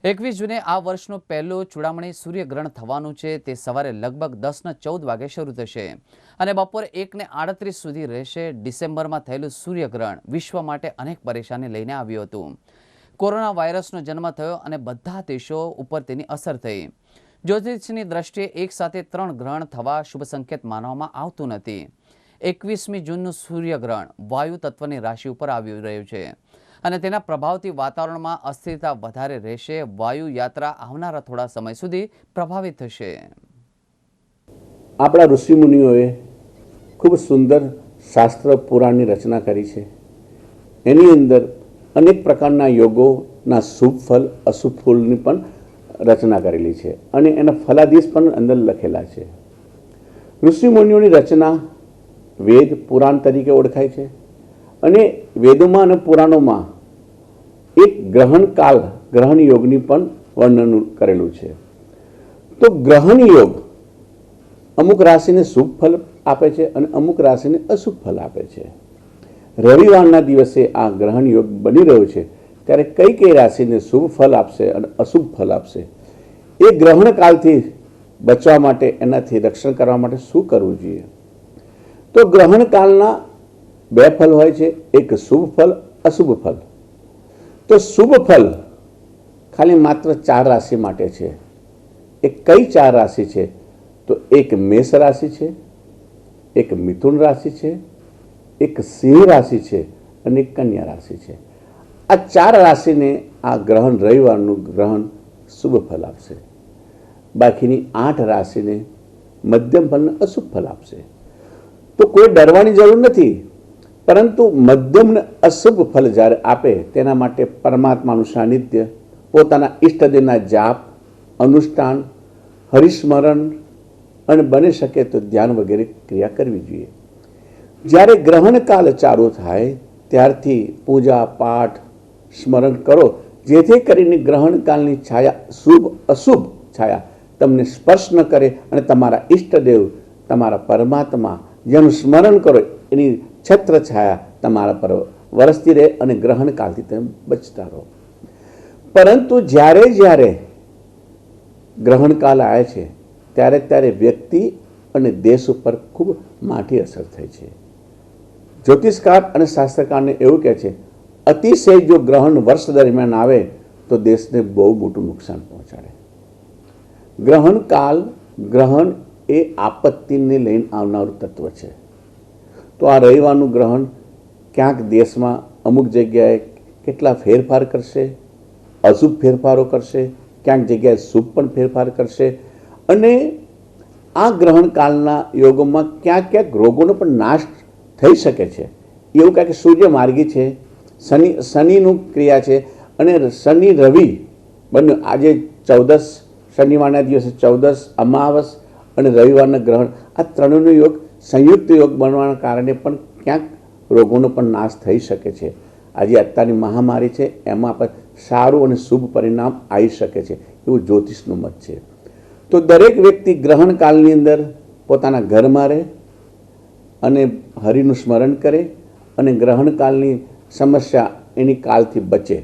21 જૂને આ વર્ષનો પહેલો ચૂડામણી સૂર્યગ્રહણ થવાનું છે। તે સવારે લગભગ 10:14 વાગે શરૂ થશે અને બપોરે 1:38 સુધી રહેશે। ડિસેમ્બરમાં થયેલું સૂર્યગ્રહણ વિશ્વ માટે અનેક પરેશાની લઈને આવ્યું હતું। કોરોના વાયરસનો જન્મ થયો અને બધા દેશો ઉપર તેની અસર થઈ। જ્યોતિષની દ્રષ્ટિએ એક સાથે 3 ગ્રહણ થવા શુભ સંકેત માનવામાં આવતું નથી। 21મી જૂનનું સૂર્યગ્રહણ વાયુ તત્વની રાશિ ઉપર આવી રહ્યું છે અને તેના પ્રભાવથી વાતાવરણમાં અસ્થિરતા વધારે રહેશે। વાયુ યાત્રા આવનારા થોડા સમય સુધી પ્રભાવિત થશે। આપણા ઋષિ મુનિઓએ ખૂબ સુંદર શાસ્ત્ર પુરાણની રચના કરી છે। એની અંદર અનેક પ્રકારના યોગોના શુભ ફલ અશુભ ફૂલની પણ રચના કરેલી છે અને એના ફલાદિશ પણ અંદર લખેલા છે। ઋષિ મુનિઓની રચના વેદ પુરાણ તરીકે ઓળખાય છે અને વેદોમાં અને પુરાણોમાં એક ગ્રહણ કાલ ગ્રહણ યોગની પણ વર્ણન કરેલું છે। તો ગ્રહણ યોગ અમુક રાશિને શુભ ફલ આપે છે અને અમુક રાશિને અશુભ ફલ આપે છે। રવિવારના દિવસે આ ગ્રહણ યોગ બની રહ્યો છે ત્યારે કઈ કઈ રાશિને શુભ ફલ આપશે અને અશુભ ફલ આપશે, એ ગ્રહણ કાલથી બચવા માટે, એનાથી રક્ષણ કરવા માટે શું કરવું જોઈએ? તો ગ્રહણ કાલના બે ફલ હોય છે, એક શુભ ફલ, અશુભ ફલ। તો શુભ ફલ ખાલી માત્ર 4 રાશિ માટે છે। એ કઈ 4 રાશિ છે? તો એક મેષ રાશિ છે, એક મિથુન રાશિ છે, એક સિંહ રાશિ છે અને એક કન્યા રાશિ છે। આ 4 રાશિને આ ગ્રહણ રવિવારનું ગ્રહણ શુભ ફલ આપશે। બાકીની 8 રાશિને મધ્યમ ફલ અને અશુભ ફલ આપશે। તો કોઈ ડરવાની જરૂર નથી, પરંતુ મધ્યમ ને અશુભ ફલ જ્યારે આપે તેના માટે પરમાત્માનું સાનિધ્ય, પોતાના ઈષ્ટદેવના જાપ, અનુષ્ઠાન, હરિસ્મરણ અને બની શકે તો ધ્યાન વગેરે ક્રિયા કરવી જોઈએ। જ્યારે ગ્રહણ કાલ ચાલુ થાય ત્યારથી પૂજા પાઠ સ્મરણ કરો, જેથી કરીને ગ્રહણ કાલની છાયા, શુભ અશુભ છાયા તમને સ્પર્શ ન કરે અને તમારા ઈષ્ટદેવ, તમારા પરમાત્મા જેનું સ્મરણ કરો એની છત્ર છાયા તમારા પર વરસતી રહે અને ગ્રહણ કાલથી તમે બચતા રહો। પરંતુ જ્યારે જ્યારે ગ્રહણ કાલ આવે છે ત્યારે ત્યારે વ્યક્તિ અને દેશ ઉપર ખૂબ માઠી અસર થાય છે। જ્યોતિષકાર અને શાસ્ત્રકારને એવું કહે છે, અતિશય જો ગ્રહણ વર્ષ દરમિયાન આવે તો દેશને બહુ મોટું નુકસાન પહોંચાડે। ગ્રહણ કાલ, ગ્રહણ એ આપત્તિને લઈને આવનારું તત્વ છે। તો આ રવિવારનું ગ્રહણ ક્યાંક દેશમાં અમુક જગ્યાએ કેટલા ફેરફાર કરશે, અશુભ ફેરફારો કરશે, ક્યાંક જગ્યાએ શુભ પણ ફેરફાર કરશે અને આ ગ્રહણ કાલના યોગોમાં ક્યાંક ક્યાંક રોગોનો પણ નાશ થઈ શકે છે। એવું કાંઈક સૂર્ય માર્ગી છે, શનિનું ક્રિયા છે અને શનિ રવિ બંને આજે 14 શનિવારના દિવસે 14 અમાવસ અને રવિવારના ગ્રહણ, આ ત્રણનો યોગ સંયુક્ત યોગ બનવાના કારણે પણ ક્યાંક રોગોનો પણ નાશ થઈ શકે છે। આજે અત્યારની મહામારી છે એમાં પણ સારું અને શુભ પરિણામ આવી શકે છે, એવું જ્યોતિષનું મત છે। તો દરેક વ્યક્તિ ગ્રહણ કાલની અંદર પોતાના ઘરમાં રહે અને હરિનું સ્મરણ કરે અને ગ્રહણ કાલની સમસ્યા એની કાલથી બચે।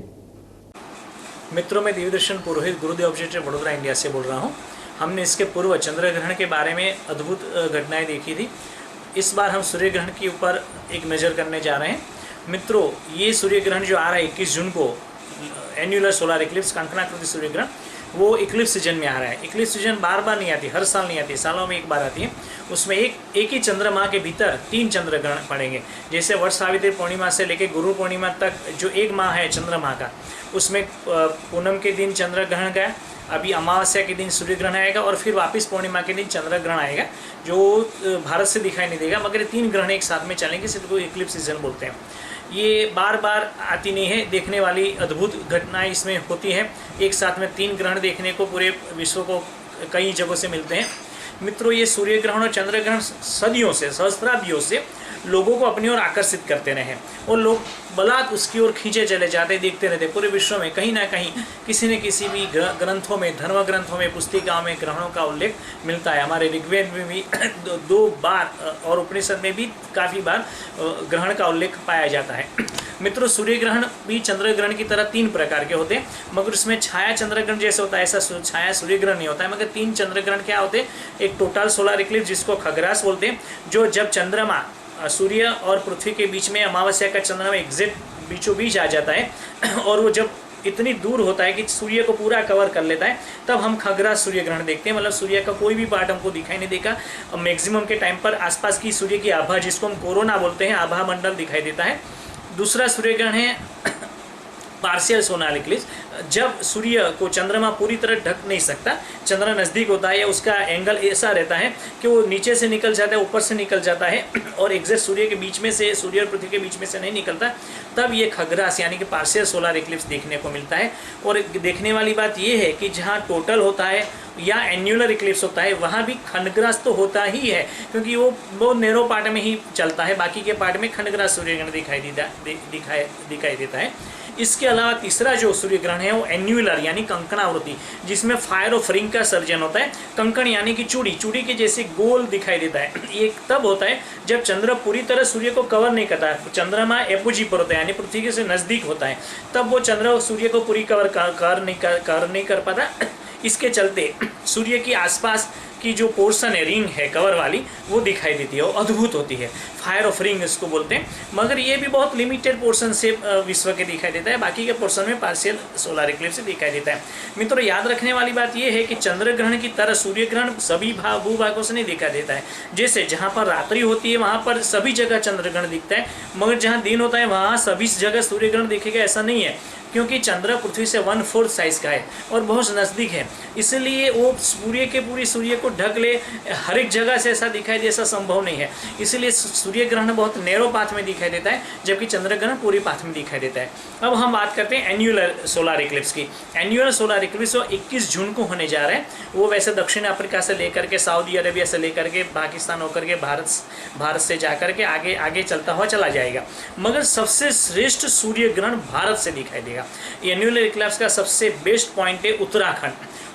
मित्रों, मैं देवदर्शन पुरोहित गुरुदेव ऑब्जेक्टिव वडोदरा इंडिया से बोल रहा हूँ। हमने इसके पूर्व चंद्र ग्रहण के बारे में अद्भुत घटनाएं देखी थी। इस बार हम सूर्य ग्रहण के ऊपर एक नज़र करने जा रहे हैं। मित्रों, ये सूर्य ग्रहण जो आ रहा है 21 जून को, एन्युलर सोलर इक्लिप्स, कंकणाकृति सूर्य ग्रहण, वो इक्लिप्स सीजन में आ रहा है। इक्लिप्स सीजन बार बार नहीं आती, हर साल नहीं आती, सालों में एक बार आती है। उसमें एक ही चंद्रमा के भीतर 3 चंद्र ग्रहण पड़ेंगे। जैसे वर्ष सावित्री पूर्णिमा से लेकर गुरु पूर्णिमा तक जो एक माह है चंद्रमा का, उसमें पूनम के दिन चंद्र ग्रहण गया, अभी अमावस्या के दिन सूर्य ग्रहण आएगा और फिर वापस पूर्णिमा के दिन चंद्र ग्रहण आएगा, जो भारत से दिखाई नहीं देगा, मगर 3 ग्रहण एक साथ में चलेंगे, इसको इक्लिप्स सीजन बोलते हैं। ये बार बार आती नहीं है, देखने वाली अद्भुत घटनाएं इसमें होती है। एक साथ में 3 ग्रहण देखने को पूरे विश्व को कई जगहों से मिलते हैं। मित्रों, ये सूर्य ग्रहण और चंद्र ग्रहण सदियों से, सहस्त्राब्दियों से लोगों को अपनी ओर आकर्षित करते रहे और लोग बलात् उसकी ओर खींचे चले जाते, देखते रहते। पूरे विश्व में कहीं ना कहीं किसी न किसी भी ग्रंथों में, धर्म ग्रंथों में, पुस्तिकाओं में ग्रहणों का उल्लेख मिलता है। हमारे ऋग्वेद में भी 2 बार और उपनिषद में भी काफ़ी बार ग्रहण का उल्लेख पाया जाता है। मित्रों, सूर्य ग्रहण भी चंद्र ग्रहण की तरह 3 प्रकार के होते हैं, मगर उसमें छाया चंद्र ग्रहण जैसे होता है ऐसा छाया सूर्य ग्रहण नहीं होता है। मगर 3 चंद्र ग्रहण क्या होते हैं? एक टोटल सोलर इक्लिप्स जिसको खग्रास बोलते हैं, जो जब चंद्रमा सूर्य और पृथ्वी के बीच में, अमावस्या का चंद्रमा एग्जैक्ट बीचों बीच आ जाता है और वो जब इतनी दूर होता है कि सूर्य को पूरा कवर कर लेता है, तब हम खग्रास सूर्य ग्रहण देखते हैं। मतलब सूर्य का कोई भी पार्ट हमको दिखाई नहीं देगा। मैक्सिमम के टाइम पर आसपास की सूर्य की आभा, जिसको हम कोरोना बोलते हैं, आभा मंडल दिखाई देता है। दूसरा सूर्य ग्रहण है पार्शियल सोलर इक्लिप्स, जब सूर्य को चंद्रमा पूरी तरह ढक नहीं सकता, चंद्रमा नज़दीक होता है या उसका एंगल ऐसा रहता है कि वो नीचे से निकल जाता है, ऊपर से निकल जाता है और एग्जैक्ट सूर्य के बीच में से, सूर्य और पृथ्वी के बीच में से नहीं निकलता, तब ये खग्रास यानी कि पार्शियल सोलर इक्लिप्स देखने को मिलता है। और देखने वाली बात ये है कि जहाँ टोटल होता है या एन्यूलर इक्लिप्स होता है, वहाँ भी खंडग्रास तो होता ही है, क्योंकि वो बहुत नैरो पार्ट में ही चलता है, बाकी के पार्ट में खंडग्रास सूर्य ग्रहण दिखाई देता है। इसके अलावा तीसरा जो सूर्य ग्रहण है वो एन्यूलर यानी कंकणावृत्ति, जिसमें फायर ऑफ रिंग का सर्जन होता है। कंकण यानी कि चूड़ी के जैसे गोल दिखाई देता है। ये तब होता है जब चंद्र पूरी तरह सूर्य को कवर नहीं करता है, चंद्रमा एपोजी पर होता है यानी पृथ्वी से नज़दीक होता है, तब वो चंद्र सूर्य को पूरी कवर नहीं कर पाता। इसके चलते सूर्य के आसपास की जो पोर्शन है, रिंग है कवर वाली, वो दिखाई देती है, वो अद्भुत होती है, फायर ऑफ रिंग इसको बोलते हैं। मगर ये भी बहुत लिमिटेड पोर्शन से विश्व के दिखाई देता है, बाकी के पोर्शन में पार्शियल सोलर इक्लिप्स से दिखाई देता है। मित्रों, याद रखने वाली बात ये है कि चंद्र ग्रहण की तरह सूर्य ग्रहण सभी भूभागों से नहीं दिखाई देता है। जैसे जहाँ पर रात्रि होती है वहाँ पर सभी जगह चंद्र ग्रहण दिखता है, मगर जहाँ दिन होता है वहाँ सभी जगह सूर्य ग्रहण दिखेगा ऐसा नहीं है, क्योंकि चंद्र पृथ्वी से 1/4 साइज का है और बहुत नज़दीक है, इसलिए वो पूरी सूर्य को ढक ले, हर एक जगह से ऐसा दिखाई दे, ऐसा संभव नहीं है। इसलिए सूर्य ग्रहण बहुत नैरो पाथ में दिखाई देता है, जबकि चंद्र ग्रहण पूरी पाथ में दिखाई देता है। अब हम बात करते हैं एन्यूलर सोलर इक्लिप्स की। एन्यूलर सोलर इक्लिप्स 21 जून को होने जा रहे हैं। वो वैसे दक्षिण अफ्रीका से लेकर के, सऊदी अरेबिया से लेकर के, पाकिस्तान होकर के भारत से जाकर के आगे चलता हुआ चला जाएगा। मगर सबसे श्रेष्ठ सूर्य ग्रहण भारत से दिखाई देगा। एन्यूलर इक्लिप्स का सबसे बेस्ट पॉइंट है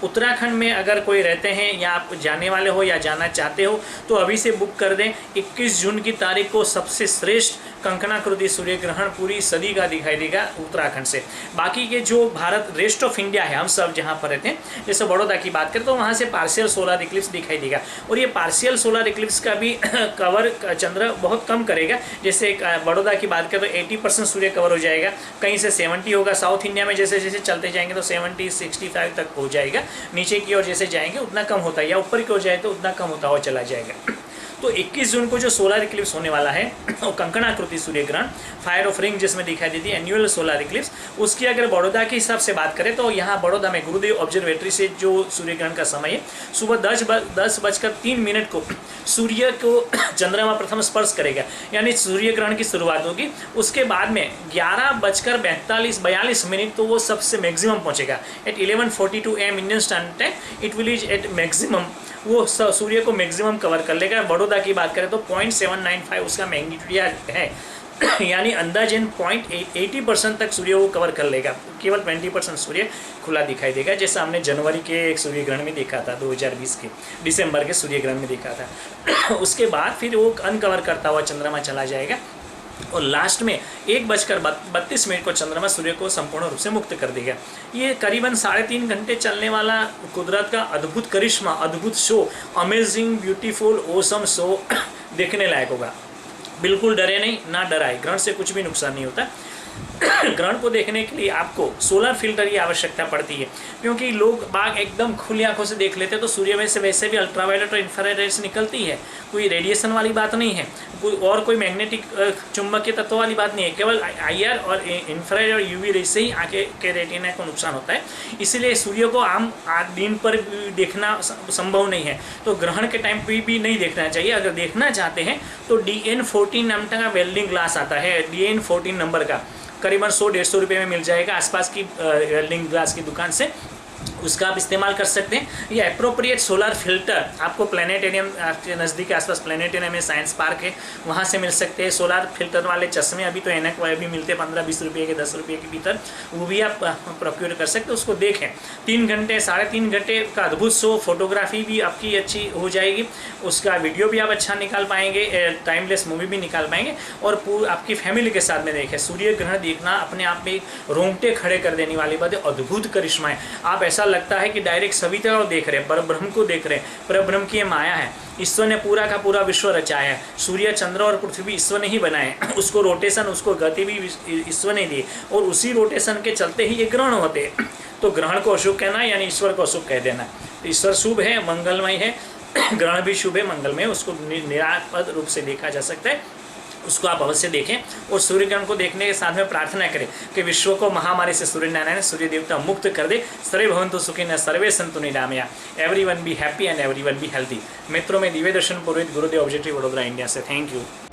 उत्तराखंड में अगर कोई रहते हैं या आप जाने वाले हो या जाना चाहते हो तो अभी से बुक कर दें। 21 जून की तारीख को सबसे श्रेष्ठ कंकणाकृति सूर्य ग्रहण पूरी सदी का दिखाई देगा उत्तराखंड से। बाकी के जो भारत रेस्ट ऑफ इंडिया है, हम सब जहाँ पर रहते हैं, जैसे बड़ौदा की बात करें तो वहाँ से पार्शियल सोलर इक्लिप्स दिखाई देगा। और ये पार्शियल सोलर इक्लिप्स का भी कवर चंद्र बहुत कम करेगा। जैसे बड़ौदा की बात करें तो 80% सूर्य कवर हो जाएगा, कहीं से 70 होगा। साउथ इंडिया में जैसे जैसे चलते जाएंगे तो 70-65 तक हो जाएगा। नीचे की ओर जैसे जाएंगे उतना कम होता है, या ऊपर की ओर जाए तो उतना कम होता हुआ चला जाएगा। तो 21 जून को जो सोलर इक्लिप्स होने वाला है वो कंकणाकृति सूर्य ग्रहण, फायर ऑफ रिंग जिसमें दिखाई देती है एन्यूअल सोलर इक्लिप्स, उसकी अगर बड़ौदा के हिसाब से बात करें तो यहाँ बड़ौदा में गुरुदेव ऑब्जर्वेटरी से जो सूर्य ग्रहण का समय है, सुबह 10:03 को सूर्य को चंद्रमा प्रथम स्पर्श करेगा, यानी सूर्य ग्रहण की शुरुआत होगी। उसके बाद में 11:42 तो वो सबसे मैक्सिमम पहुँचेगा। At 11:42 AM Indian standard time it will is at maximum, वो सूर्य को मैक्सिमम कवर कर लेगा। बड़ौदा की बात करें तो 0.795 उसका मैग्नीट्यूड है, यानी अंदाजन 80% तक सूर्य वो कवर कर लेगा। केवल 20% सूर्य खुला दिखाई देगा, जैसा हमने जनवरी के एक सूर्य ग्रहण में देखा था, 2020 के दिसंबर के सूर्य ग्रहण में देखा था। उसके बाद फिर वो अनकवर करता हुआ चंद्रमा चला जाएगा और लास्ट में 1:32 को चंद्रमा सूर्य को संपूर्ण रूप से मुक्त कर देगा। ये करीबन 3.5 घंटे चलने वाला कुदरत का अद्भुत करिश्मा, अद्भुत show, amazing beautiful awesome show देखने लायक होगा। बिल्कुल डरे नहीं, ना डराए, ग्रहण से कुछ भी नुकसान नहीं होता। ग्रहण को देखने के लिए आपको सोलर फिल्टर की आवश्यकता पड़ती है, क्योंकि लोग बाग एकदम खुली आंखों से देख लेते हैं तो सूर्य में से वैसे भी अल्ट्रावायलेट और इंफ्रारेड रेड्स निकलती है, कोई रेडिएशन वाली बात नहीं है, कोई मैग्नेटिक चुंबकीय तत्व वाली बात नहीं है, केवल IR और इंफ्रारेड और UV रेज से ही आंखें के रेटिना को नुकसान होता है। इसीलिए सूर्य को आम दिन पर देखना संभव नहीं है, तो ग्रहण के टाइम पर भी नहीं देखना चाहिए। अगर देखना चाहते हैं तो DN14 नाम का वेल्डिंग ग्लास आता है, DN14 नंबर का, करीबन 100-150 रुपये में मिल जाएगा आसपास की वेल्डिंग ग्लास की दुकान से। उसका आप इस्तेमाल कर सकते हैं। ये अप्रोप्रिएट सोलर फिल्टर आपको प्लेनेटेरियम, आपके नज़दीक के आसपास प्लेनेटेरियम में साइंस पार्क है, वहाँ से मिल सकते हैं। सोलर फिल्टर वाले चश्मे अभी तो ऐनक वाले भी मिलते हैं 15-20 रुपये के, 10 रुपये के भीतर, वो भी आप प्रोक्योर कर सकते हैं। उसको देखें, 3 घंटे 3.5 घंटे का अद्भुत शो, फोटोग्राफी भी आपकी अच्छी हो जाएगी, उसका वीडियो भी आप अच्छा निकाल पाएंगे, टाइमलेस मूवी भी निकाल पाएंगे, और आपकी फैमिली के साथ में देखें। सूर्य ग्रहण देखना अपने आप में रोंगटे खड़े कर देने वाली बात है, अद्भुत करिश्मा है। आप ऐसा लगता है कि डायरेक्ट सभी तरह देख रहे हैं, परब्रह्म को देख रहे हैं। परब्रह्म की ये माया है, ईश्वर ने पूरा का पूरा विश्व रचाया है। सूर्य, चंद्र और पृथ्वी ईश्वर ने ही बनाए, उसको रोटेशन, उसको गति भी ईश्वर ने दी, और उसी रोटेशन के चलते ही ये ग्रहण होते हैं। तो ग्रहण को अशुभ कहना यानी ईश्वर को अशुभ कह देना। तो ईश्वर शुभ है, मंगलमय है, ग्रहण भी शुभ है, मंगलमय, उसको निरापद रूप से देखा जा सकता है, उसको आप अवश्य देखें। और सूर्य ग्रहण को देखने के साथ में प्रार्थना करें कि विश्व को महामारी से सूर्य नारायण, सूर्य देवता मुक्त कर दे। सर्वे भवन्तु सुखिनः, सर्वे सन्तु निरामया, everyone be happy and everyone be healthy. मित्रों में दिव्य दर्शन पुरोहित, गुरुदेव ऑब्जेक्टिव, वडोदरा, इंडिया से। Thank you.